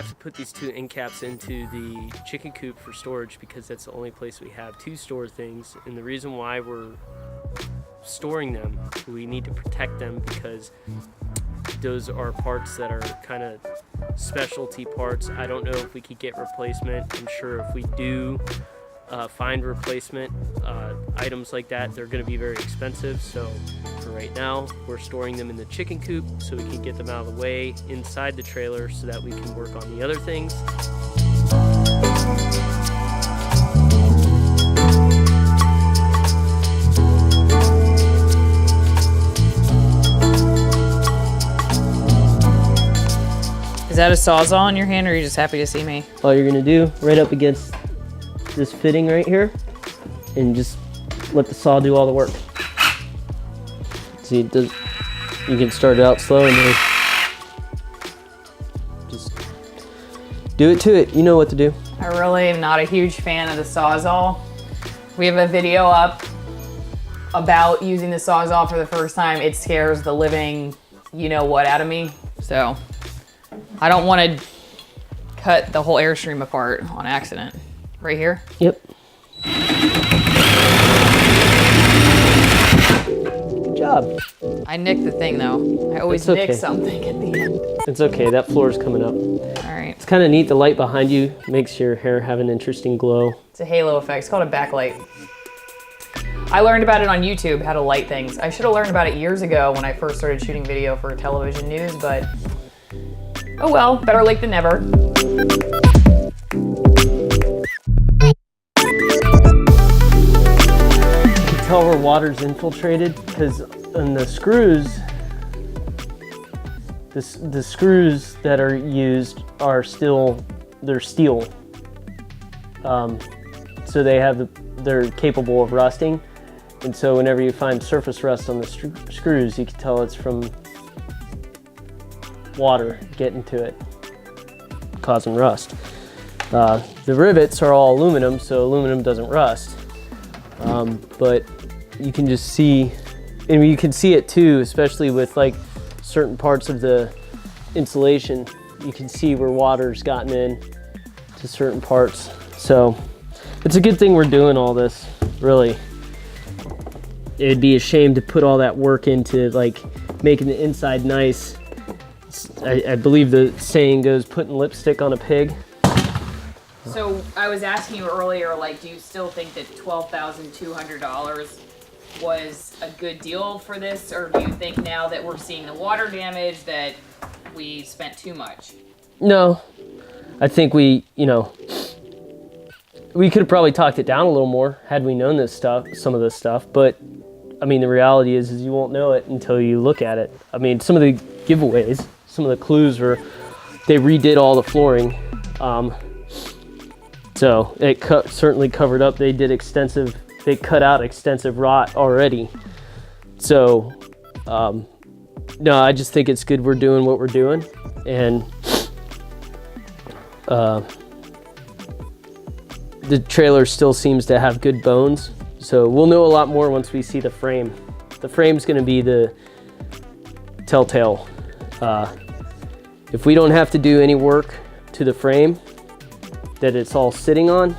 have to put these 2 end caps into the chicken coop for storage because that's the only place we have to store things. And the reason why we're storing them, we need to protect them because those are parts that are kind of specialty parts. I don't know if we could get replacement. I'm sure if we do find replacement items like that, they're going to be very expensive. So for right now, we're storing them in the chicken coop so we can get them out of the way inside the trailer so that we can work on the other things. Is that a Sawzall in your hand, or are you just happy to see me? All you're gonna do, right up against this fitting right here, and just let the saw do all the work. See, it does. You can start it out slow and then just do it to it. You know what to do. I really am not a huge fan of the Sawzall. We have a video up about using the Sawzall for the first time. It scares the living you-know-what out of me, so I don't want to cut the whole Airstream apart on accident. Right here? Yep. Good job. I nicked the thing though. I always nick something at the end. It's okay, that floor is coming up. All right. It's kind of neat, the light behind you makes your hair have an interesting glow. It's a halo effect, it's called a backlight. I learned about it on YouTube, how to light things. I should have learned about it years ago when I first started shooting video for television news, but oh well, better late than never. You can tell where water's infiltrated because on the screws, the screws that are used are they're steel. So they're capable of rusting. And so whenever you find surface rust on the screws, you can tell it's from water getting to it, causing rust. The rivets are all aluminum, so aluminum doesn't rust. But you can just see, and you can see it too, especially with like certain parts of the insulation. You can see where water's gotten in to certain parts. So it's a good thing we're doing all this, really. It'd be a shame to put all that work into like making the inside nice. I believe the saying goes, putting lipstick on a pig. So I was asking you earlier, like, do you still think that $12,200 was a good deal for this? Or do you think now that we're seeing the water damage that we spent too much? No, I think we could have probably talked it down a little more had we known some of this stuff, but I mean, the reality is you won't know it until you look at it. I mean, some of the giveaways, some of the clues were they redid all the flooring. So it certainly covered up. They cut out extensive rot already. So, no, I just think it's good we're doing what we're doing. And the trailer still seems to have good bones. So we'll know a lot more once we see the frame. The frame's gonna be the telltale. If we don't have to do any work to the frame that it's all sitting on,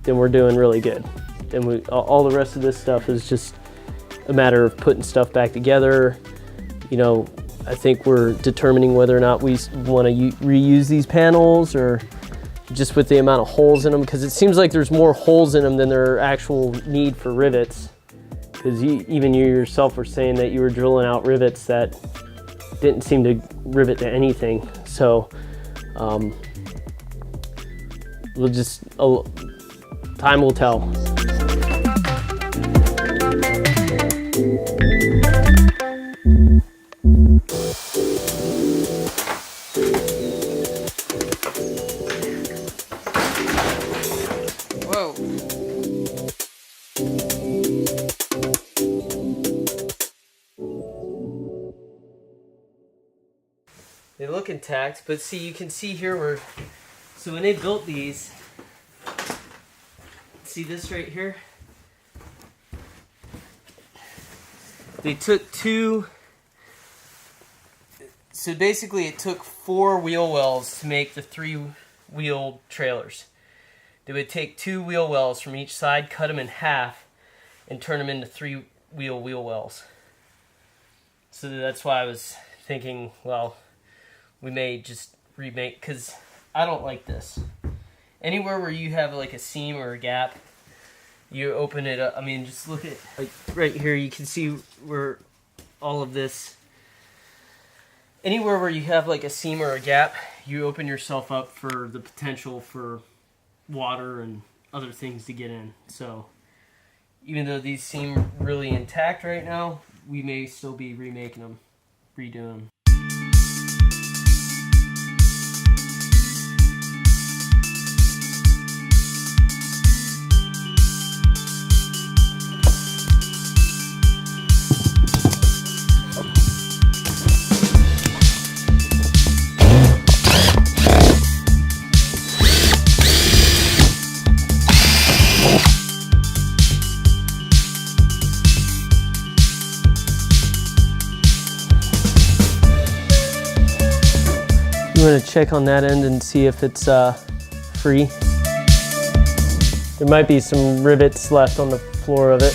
then we're doing really good. And all the rest of this stuff is just a matter of putting stuff back together. I think we're determining whether or not we want to reuse these panels or just with the amount of holes in them, because it seems like there's more holes in them than there are actual need for rivets. Because even you yourself were saying that you were drilling out rivets that didn't seem to rivet to anything. So time will tell. Whoa. They look intact, but see, you can see here so when they built these, see this right here? They took two So basically it took 4 wheel wells to make the 3-wheel trailers. They would take 2 wheel wells from each side, cut them in half, and turn them into 3-wheel wheel wells. So that's why I was thinking, well, we may just remake, because I don't like this. Anywhere where you have like a seam or a gap, you open it up. I mean, just look at, like, right here, you can see where all of this, anywhere where you have like a seam or a gap, you open yourself up for the potential for water and other things to get in. So even though these seem really intact right now, we may still be remaking them, redoing them. You want to check on that end and see if it's free. There might be some rivets left on the floor of it.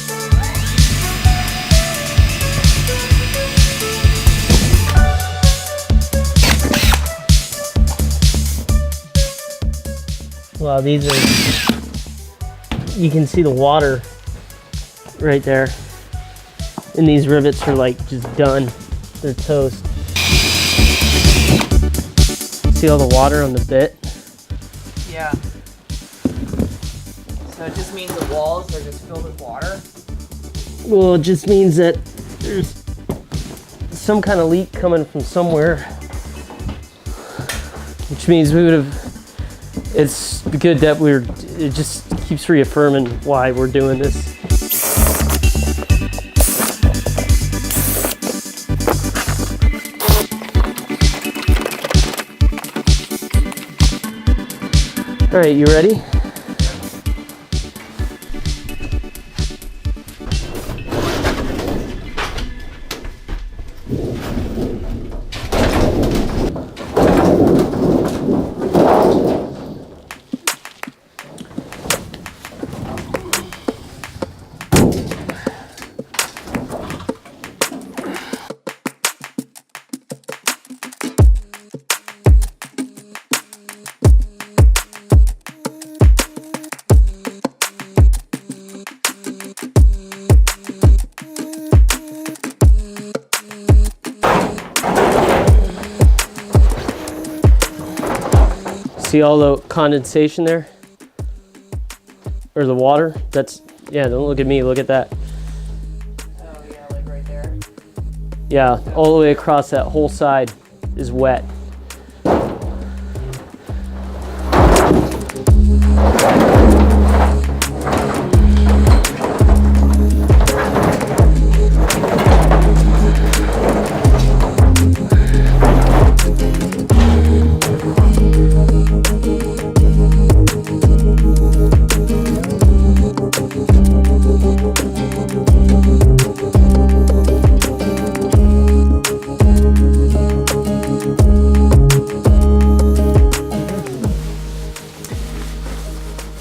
Wow, these are, you can see the water right there. And these rivets are like just done. They're toast. See all the water on the bit? Yeah. So it just means the walls are just filled with water? Well, it just means that there's some kind of leak coming from somewhere. Which means we would have, it's good that it just keeps reaffirming why we're doing this. All right, you ready? See all the condensation there? Or the water? That's, yeah, don't look at me, look at that. Oh yeah, like right there. Yeah, all the way across that whole side is wet.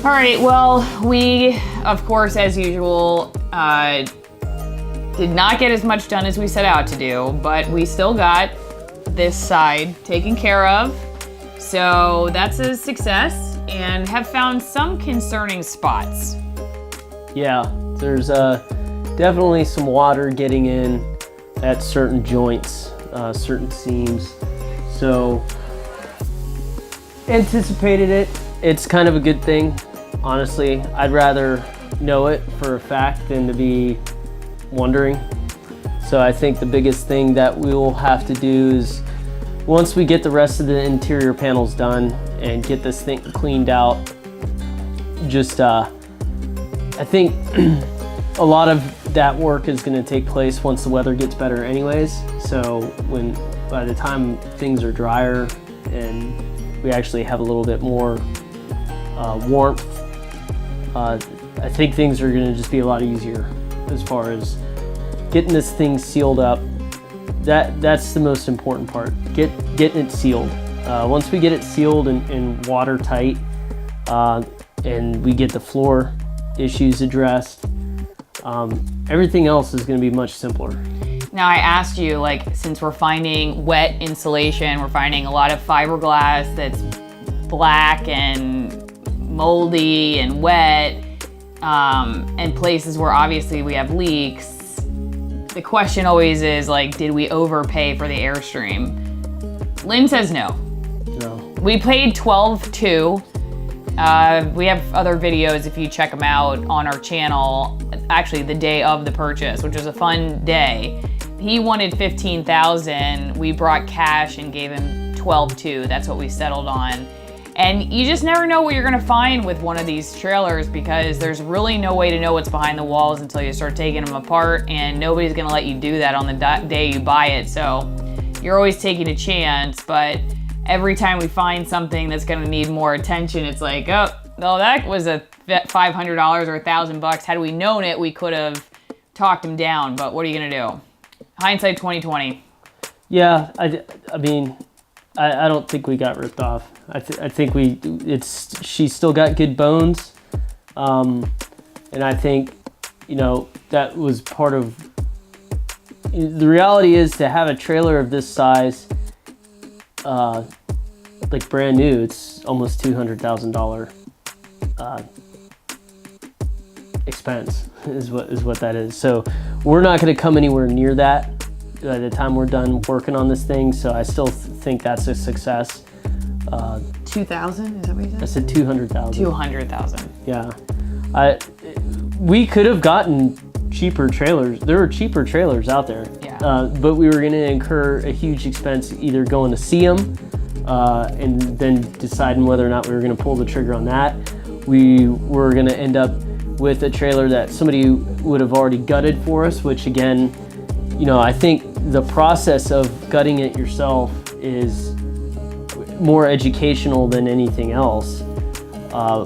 All right, well, we, of course, as usual, did not get as much done as we set out to do, but we still got this side taken care of. So that's a success, and have found some concerning spots. Yeah, there's definitely some water getting in at certain joints, certain seams. So anticipated it. It's kind of a good thing. Honestly, I'd rather know it for a fact than to be wondering. So I think the biggest thing that we will have to do is, once we get the rest of the interior panels done and get this thing cleaned out, just I think a lot of that work is going to take place once the weather gets better anyways. So by the time things are drier and we actually have a little bit more warmth, I think things are going to just be a lot easier as far as getting this thing sealed up. That's the most important part. getting it sealed. Once we get it sealed and watertight, and we get the floor issues addressed, everything else is going to be much simpler. Now I asked you, like, since we're finding wet insulation, we're finding a lot of fiberglass that's black and moldy and wet, and places where obviously we have leaks. The question always is, like, did we overpay for the Airstream? Lynn says no. No. We paid $12,200. We have other videos if you check them out on our channel, actually the day of the purchase, which was a fun day. He wanted $15,000. We brought cash and gave him $12,200. That's what we settled on. And you just never know what you're gonna find with one of these trailers, because there's really no way to know what's behind the walls until you start taking them apart, and nobody's gonna let you do that on the day you buy it. So you're always taking a chance, but every time we find something that's gonna need more attention, it's like, oh, no, that was a $500 or $1,000. Had we known it, we could have talked him down, but what are you gonna do? Hindsight 2020. Yeah, I mean, I don't think we got ripped off. I think she still got good bones, and I think, you know, that was part of the reality. Is to have a trailer of this size, like brand new, it's almost $200,000 expense is what that is. So we're not going to come anywhere near that by the time we're done working on this thing. So I still think that's a success. 2,000, is that what you said? I said 200,000. 200,000. Yeah, we could have gotten cheaper trailers. There are cheaper trailers out there. Yeah. But we were going to incur a huge expense either going to see them and then deciding whether or not we were going to pull the trigger on that. We were going to end up with a trailer that somebody would have already gutted for us, which again, you know, I think the process of gutting it yourself is more educational than anything else.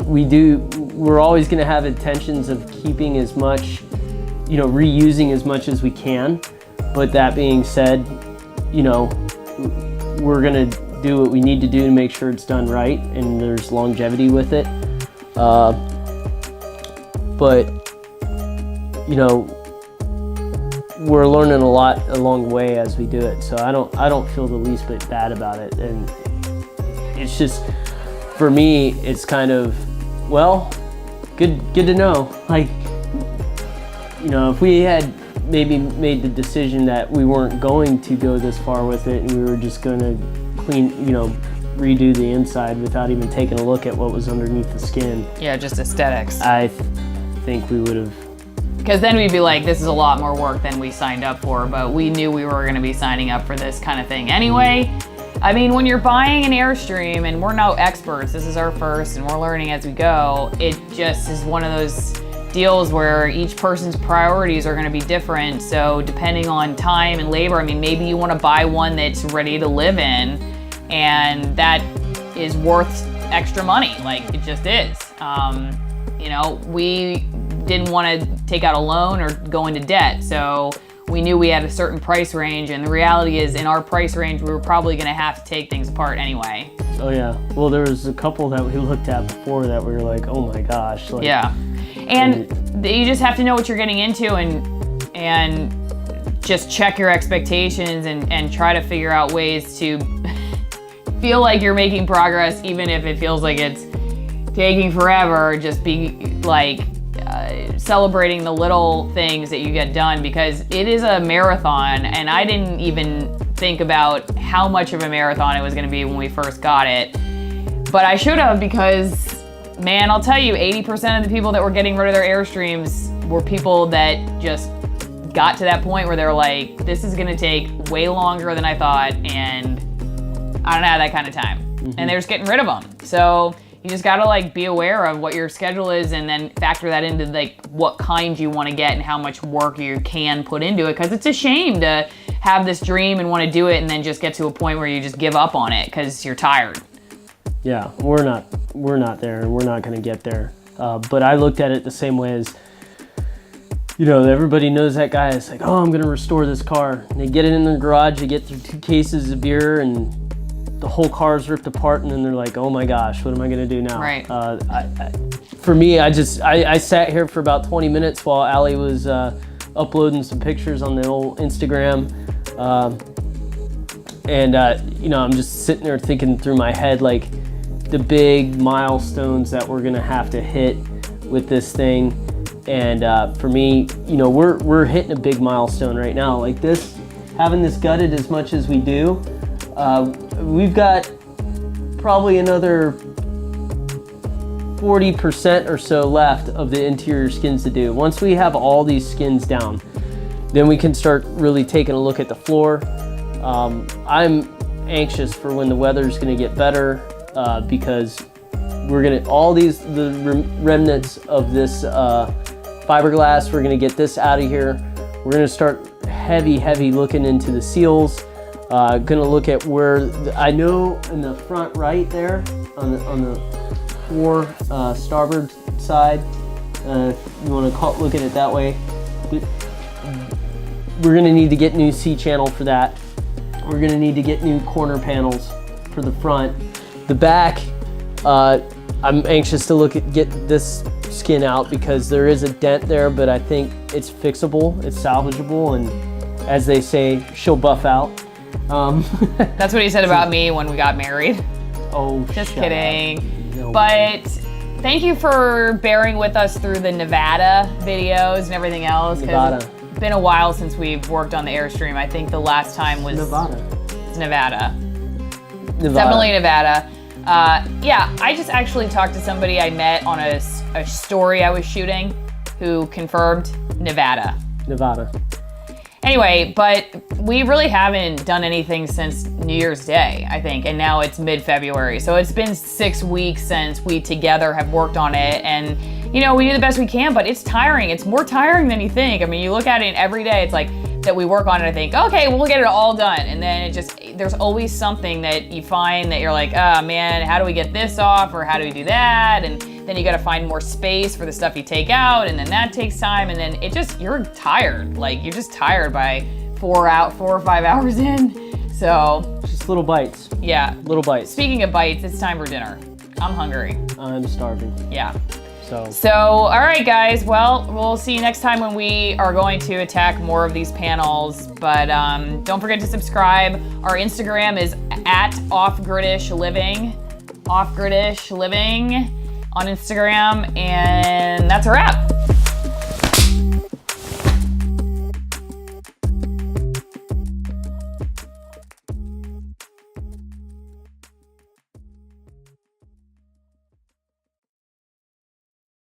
We're always going to have intentions of keeping as much, you know, reusing as much as we can. But that being said, you know, we're going to do what we need to do to make sure it's done right and there's longevity with it. But, you know, we're learning a lot along the way as we do it. So I don't feel the least bit bad about it. And it's just, for me, it's kind of, well, good to know. Like, you know, if we had maybe made the decision that we weren't going to go this far with it and we were just going to redo the inside without even taking a look at what was underneath the skin. Yeah, just aesthetics. I think we would have. Because then we'd be like, this is a lot more work than we signed up for, but we knew we were gonna be signing up for this kind of thing anyway. I mean, when you're buying an Airstream, and we're no experts, this is our first and we're learning as we go, it just is one of those deals where each person's priorities are gonna be different. So depending on time and labor, I mean, maybe you wanna buy one that's ready to live in, and that is worth extra money, like it just is. You know, we didn't want to take out a loan or go into debt, so we knew we had a certain price range, and the reality is in our price range we were probably going to have to take things apart anyway. Oh yeah, well there was a couple that we looked at before that we were like, oh my gosh. Like, yeah, and you just have to know what you're getting into and just check your expectations and try to figure out ways to feel like you're making progress, even if it feels like it's taking forever. Just be like celebrating the little things that you get done, because it is a marathon, and I didn't even think about how much of a marathon it was going to be when we first got it, but I should have, because man, I'll tell you, 80% of the people that were getting rid of their Airstreams were people that just got to that point where they're like, this is going to take way longer than I thought, and I don't have that kind of time. And they're just getting rid of them. So you just gotta like be aware of what your schedule is, and then factor that into like what kind you want to get and how much work you can put into it. Because it's a shame to have this dream and want to do it and then just get to a point where you just give up on it because you're tired. Yeah, we're not there, and we're not gonna get there. But I looked at it the same way as, you know, everybody knows that guy. It's like, oh, I'm gonna restore this car. And they get it in their garage, they get through 2 cases of beer, and the whole car's ripped apart, and then they're like, oh my gosh, what am I gonna do now? Right. For me, I sat here for about 20 minutes while Allie was uploading some pictures on the old Instagram. You know, I'm just sitting there thinking through my head, like, the big milestones that we're gonna have to hit with this thing. And for me, you know, we're hitting a big milestone right now. Like this, having this gutted as much as we do, we've got probably another 40% or so left of the interior skins to do. Once we have all these skins down, then we can start really taking a look at the floor. I'm anxious for when the weather's gonna get better, because we're gonna, the remnants of this fiberglass, we're gonna get this out of here. We're gonna start heavy looking into the seals. Gonna look at where, I know in the front right there, on the fore starboard side, if you wanna look at it that way, we're gonna need to get new C-channel for that. We're gonna need to get new corner panels for the front. The back, I'm anxious to get this skin out because there is a dent there, but I think it's fixable, it's salvageable, and as they say, she'll buff out. That's what he said about me when we got married. Oh, just kidding. No. But thank you for bearing with us through the Nevada videos and everything else. Nevada. It's been a while since we've worked on the Airstream. I think the last time was Nevada. It's Nevada. Definitely Nevada. Yeah, I just actually talked to somebody I met on a story I was shooting who confirmed Nevada. Nevada. Anyway, but we really haven't done anything since New Year's Day, I think, and now it's mid-February. So it's been 6 weeks since we together have worked on it, and you know, we do the best we can, but it's tiring. It's more tiring than you think. I mean, you look at it every day, it's like that we work on it, I think, okay, we'll get it all done. And then there's always something that you find that you're like, oh man, how do we get this off? Or how do we do that? And then you gotta find more space for the stuff you take out, and then that takes time, and then you're tired. Like, you're just tired by 4 or 5 hours in. So. Just little bites. Yeah. Little bites. Speaking of bites, it's time for dinner. I'm hungry. I'm starving. Yeah. So, all right, guys. Well, we'll see you next time when we are going to attack more of these panels. But don't forget to subscribe. Our Instagram is @offgridishliving. Offgridishliving on Instagram. And that's a wrap.